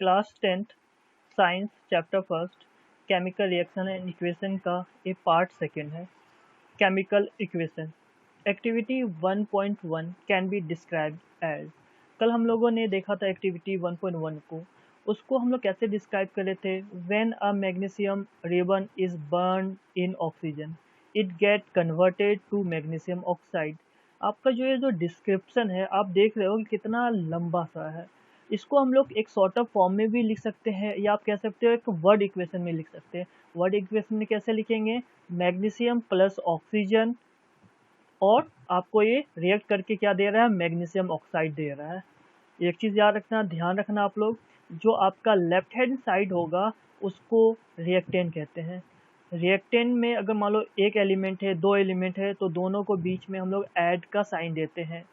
Class 10th science chapter first chemical reaction and equation का ये part second है। Chemical equation activity 1.1 can be described as. कल हम लोगों ने देखा था एक्टिविटी 1.1 को, उसको हम लोग कैसे डिस्क्राइब कर रहे थे। When a magnesium ribbon is burn in oxygen it get converted to magnesium oxide. आपका जो डिस्क्रिप्शन है आप देख रहे हो कि कितना लंबा सा है। इसको हम लोग एक शॉर्ट ऑफ फॉर्म में भी लिख सकते हैं या आप कह सकते हो एक वर्ड इक्वेशन में लिख सकते हैं। वर्ड इक्वेशन में कैसे लिखेंगे, मैग्नीशियम प्लस ऑक्सीजन और आपको ये रिएक्ट करके क्या दे रहा है, मैग्नीशियम ऑक्साइड दे रहा है। एक चीज़ याद रखना, ध्यान रखना आप लोग, जो आपका लेफ्ट हैंड साइड होगा उसको रिएक्टेंट कहते हैं। रिएक्टेंट में अगर मान लो एक एलिमेंट है, दो एलिमेंट है, तो दोनों को बीच में हम लोग ऐड का साइन देते हैं।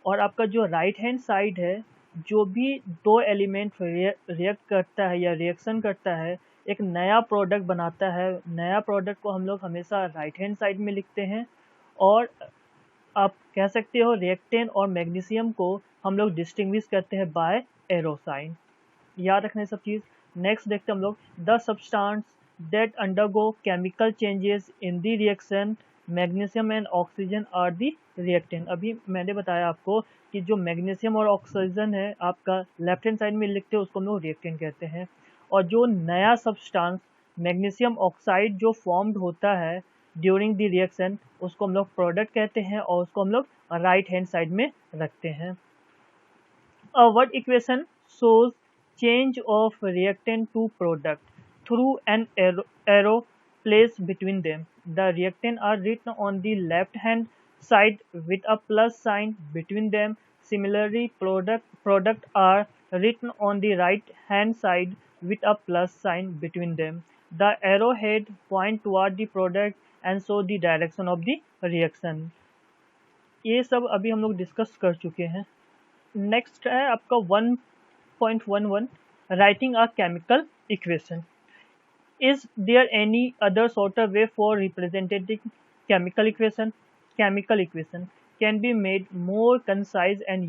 और आपका जो राइट हैंड साइड है, जो भी दो एलिमेंट रिएक्ट करता है या रिएक्शन करता है, एक नया प्रोडक्ट बनाता है, नया प्रोडक्ट को हम लोग हमेशा राइट हैंड साइड में लिखते हैं। और आप कह सकते हो रिएक्टेंट और मैग्नीशियम को हम लोग डिस्टिंग्विश करते हैं बाय एरो साइन। याद रखना ये सब चीज़। नेक्स्ट देखते हैं हम लोग, the substance that undergo chemical changes in the reaction magnesium and oxygen are the reactant. अभी मैंने बताया आपको कि जो मैग्नीशियम और ऑक्सीजन है आपका लेफ्ट हैंड साइड में लिखते हैं उसको हम लोग रिएक्टेंट कहते हैं। और जो नया सब्सटेंस मैग्नीशियम ऑक्साइड जो फॉर्म्ड होता है ड्यूरिंग द रिएक्शन उसको हम लोग प्रोडक्ट कहते हैं और उसको हम लोग राइट हैंड साइड में रखते हैं। A word equation shows change of reactant to product through an arrow placed between them. The reactant are written on the left hand side with a plus sign between them. Similarly, product are written on the right hand side with a plus sign between them. The arrowhead point toward the product and show the direction of the reaction. ये सब अभी हम लोग discuss कर चुके हैं। Next है आपका 1.11 writing a chemical equation. Is there any other shorter way for representing chemical equation? Chemical equation can be made more concise and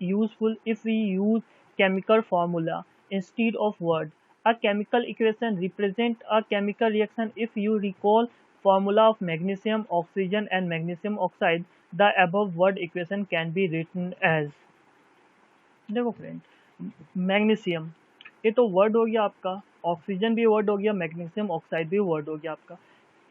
useful if we use chemical formula instead of word. A chemical equation represent a chemical reaction. If you recall formula of magnesium, oxygen and magnesium oxide, the above word equation can be written as। देखो friend, magnesium ये तो word हो गया आपका, oxygen भी word हो गया, magnesium oxide भी वर्ड हो गया आपका।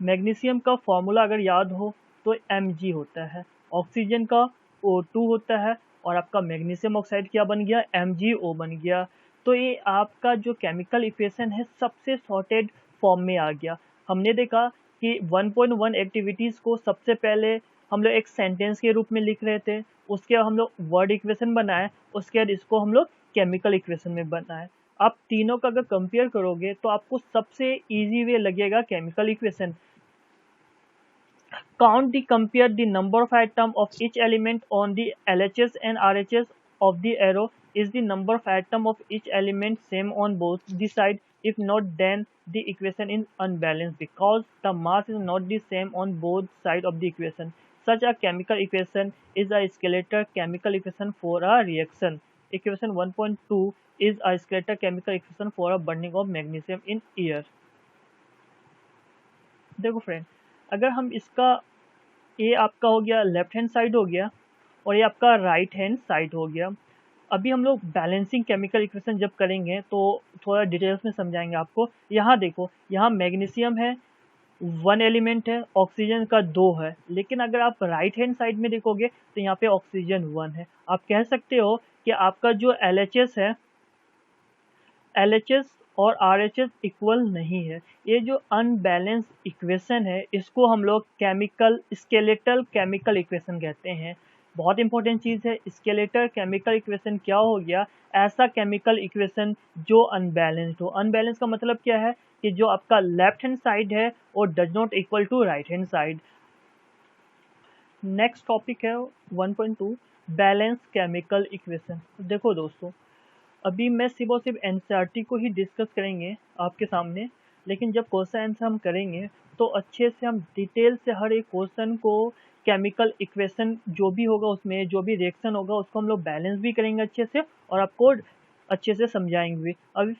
मैग्नीशियम का फॉर्मूला अगर याद हो तो Mg होता है, ऑक्सीजन का O2 होता है और आपका मैग्नीशियम ऑक्साइड क्या बन गया, MgO बन गया। तो ये आपका जो केमिकल इक्वेशन है सबसे शॉर्टेड फॉर्म में आ गया। हमने देखा कि 1.1 एक्टिविटीज़ को सबसे पहले हम लोग एक सेंटेंस के रूप में लिख रहे थे, उसके बाद हम लोग वर्ड इक्वेशन बनाए, उसके बाद इसको हम लोग केमिकल इक्वेशन में बनाए। आप तीनों का अगर कंपेयर करोगे तो आपको सबसे इजी वे लगेगा chemical equation. Count the compare the number of atom of each element on the LHS and RHS of the arrow. Is the number of atom of each element same on both the side? If not, then the equation is unbalanced because the mass is not the same on both sides of the equation. Such a chemical equation is a skeletal chemical equation for a reaction. Equation 1.2 is a skeletal chemical equation for a burning of magnesium in air. देखो friend, अगर हम इसका, ये आपका हो गया left hand side हो गया और ये आपका राइट हैंड साइड हो गया। अभी हम लोग बैलेंसिंग केमिकल इक्वेशन जब करेंगे तो थोड़ा डिटेल्स में समझाएंगे आपको। यहाँ देखो, यहाँ मैग्नीशियम है, 1 एलिमेंट है, ऑक्सीजन का 2 है, लेकिन अगर आप राइट हैंड साइड में देखोगे तो यहाँ पे ऑक्सीजन 1 है। आप कह सकते हो कि आपका जो LHS है, LHS और RHS इक्वल नहीं है। ये जो अनबैलेंस इक्वेशन है इसको हम लोग स्केलेटल केमिकल इक्वेशन कहते हैं। बहुत इंपॉर्टेंट चीज़ है, स्केलेटल केमिकल इक्वेशन क्या हो गया, ऐसा केमिकल इक्वेशन जो अनबैलेंस्ड हो। अनबैलेंस का मतलब क्या है कि जो आपका लेफ्ट हैंड साइड है वो does not equal to right hand side. Next topic है 1.2 बैलेंस केमिकल इक्वेशन। देखो दोस्तों, अभी मैं सिर्फ और सिर्फ NCERT को ही डिस्कस करेंगे आपके सामने, लेकिन जब क्वेश्चन आंसर हम करेंगे तो अच्छे से हम डिटेल से हर एक क्वेश्चन को, केमिकल इक्वेशन जो भी होगा उसमें जो भी रिएक्शन होगा उसको हम लोग बैलेंस भी करेंगे अच्छे से और आपको अच्छे से समझाएंगे। अभी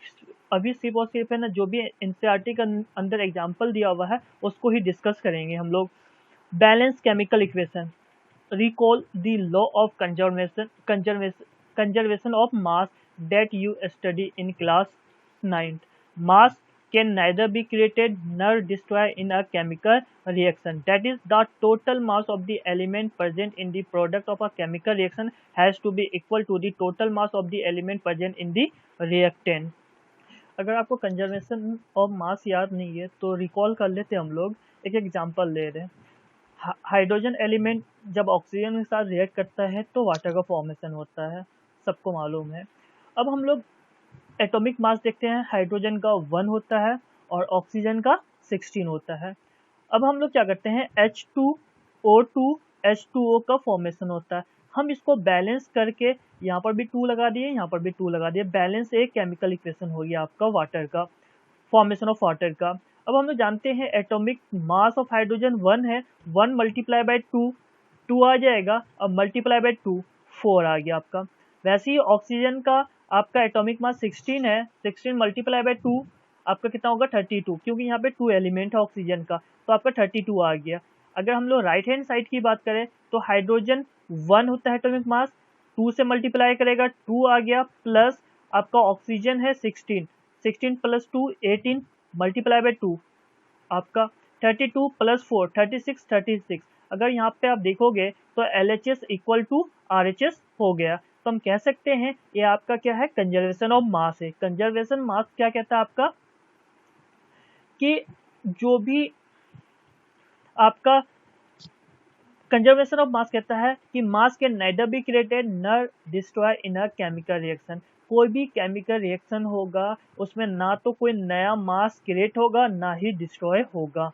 अभी सिर्फ और सिर्फ है ना, जो भी एनसीईआरटी के अंदर एग्जाम्पल दिया हुआ है उसको ही डिस्कस करेंगे हम लोग। Balance chemical equation, recall the law of conservation of mass that you study in class 9. Mass can neither be created nor destroyed in a chemical reaction. That is, the total mass of the element present in the product of a chemical reaction has to be equal to the total mass of the element present in the reactant. अगर आपको conservation of mass याद नहीं है तो recall कर लेते हम लोग। एक एग्जांपल ले रहे हैं, हाइड्रोजन एलिमेंट जब ऑक्सीजन के साथ रिएक्ट करता है तो वाटर का फॉर्मेशन होता है, सबको मालूम है। अब हम लोग एटॉमिक मास देखते हैं, हाइड्रोजन का 1 होता है और ऑक्सीजन का 16 होता है। अब हम लोग क्या करते हैं, H2O2 H2O का फॉर्मेशन होता है। हम इसको बैलेंस करके यहाँ पर भी 2 लगा दिए, यहाँ पर भी 2 लगा दिए, बैलेंस एक केमिकल इक्वेशन हो गया आपका वाटर का, फॉर्मेशन ऑफ वाटर का। अब हम लोग जानते हैं एटॉमिक मास ऑफ हाइड्रोजन 1 है, 1 मल्टीप्लाई बाय 2 आ जाएगा, अब मल्टीप्लाई बाय 2 4 आ गया आपका। वैसे ही ऑक्सीजन का आपका एटॉमिक मास 16 है, 16 मल्टीप्लाई बाय 2 आपका कितना होगा 32, क्योंकि यहाँ पे 2 एलिमेंट है ऑक्सीजन का, तो आपका 32 आ गया। अगर हम लोग राइट हैंड साइड की बात करें तो हाइड्रोजन 1 होता है एटॉमिक मास, 2 से मल्टीप्लाई करेगा 2 आ गया, प्लस आपका ऑक्सीजन है 16, 16 प्लस 2 18 मल्टीप्लाई बाय 2 आपका 32 प्लस 4 36 36। अगर यहाँ पे आप देखोगे तो LHS इक्वल टू RHS हो गया। तो हम कह सकते हैं ये आपका क्या है, कंजर्वेशन ऑफ मास है। कंजर्वेशन मास क्या कहता है आपका, कि जो भी आपका कंजर्वेशन ऑफ मास कहता है कि mass can neither be created nor destroy in a chemical reaction. कोई भी केमिकल रिएक्शन होगा उसमें ना तो कोई नया मास क्रिएट होगा ना ही डिस्ट्रॉय होगा।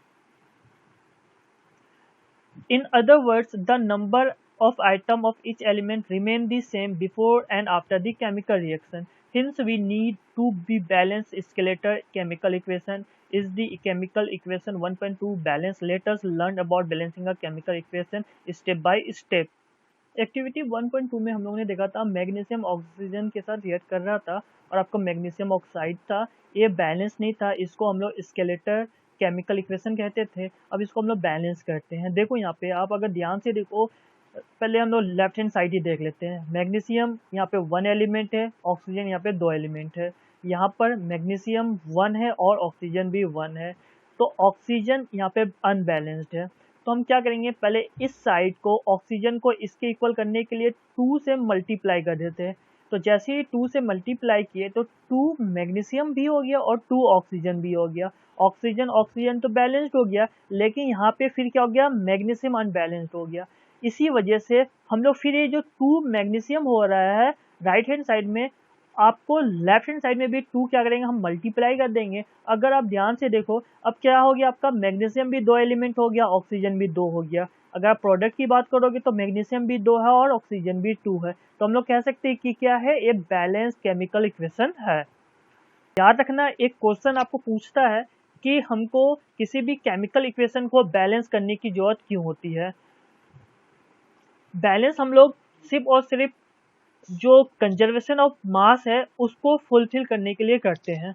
In other words, the number of atoms of each element remain the same before and after the chemical reaction. Hence, we need to be balanced skeletal chemical equation is the chemical equation 1.2 balance. Let us learn about balancing a chemical equation step by step. Activity 1.2 में हम लोगों ने देखा था magnesium oxygen के साथ react कर रहा था और आपका मैग्नीशियम ऑक्साइड था, ये बैलेंस नहीं था, इसको हम लोग स्केलेटर केमिकल इक्वेशन कहते थे। अब इसको हम लोग बैलेंस करते हैं। देखो यहाँ पे आप अगर ध्यान से देखो, पहले हम लोग लेफ्ट हैंड साइड ही देख लेते हैं। मैग्नीशियम यहाँ पे 1 एलिमेंट है, ऑक्सीजन यहाँ पे 2 एलिमेंट है। यहाँ पर मैग्नीशियम 1 है और ऑक्सीजन भी 1 है, तो ऑक्सीजन यहाँ पे अनबैलेंस्ड है। तो हम क्या करेंगे, पहले इस साइड को ऑक्सीजन को इसके इक्वल करने के लिए 2 से मल्टीप्लाई कर देते हैं। तो जैसे ही 2 से मल्टीप्लाई किए तो 2 मैग्नीशियम भी हो गया और 2 ऑक्सीजन भी हो गया। ऑक्सीजन ऑक्सीजन तो बैलेंस्ड हो गया, लेकिन यहाँ पे फिर क्या हो गया, मैग्नीशियम अनबैलेंस्ड हो गया। इसी वजह से हम लोग फिर ये जो 2 मैग्नीशियम हो रहा है राइट हैंड साइड में, आपको लेफ्ट हैंड साइड में भी 2 क्या करेंगे, हम मल्टीप्लाई कर देंगे। अगर आप ध्यान से देखो अब क्या हो गया, आपका मैग्नीशियम भी 2 एलिमेंट हो गया, ऑक्सीजन भी 2 हो गया। अगर आप प्रोडक्ट की बात करोगे तो मैग्नीशियम भी 2 है और ऑक्सीजन भी 2 है। तो हम लोग कह सकते हैं कि क्या है, ये बैलेंस केमिकल इक्वेशन है। याद रखना, एक क्वेश्चन आपको पूछता है कि हमको किसी भी केमिकल इक्वेशन को बैलेंस करने की जरूरत क्यों होती है। बैलेंस हम लोग सिर्फ और सिर्फ जो कंजर्वेशन ऑफ मास है उसको फुलफिल करने के लिए करते हैं।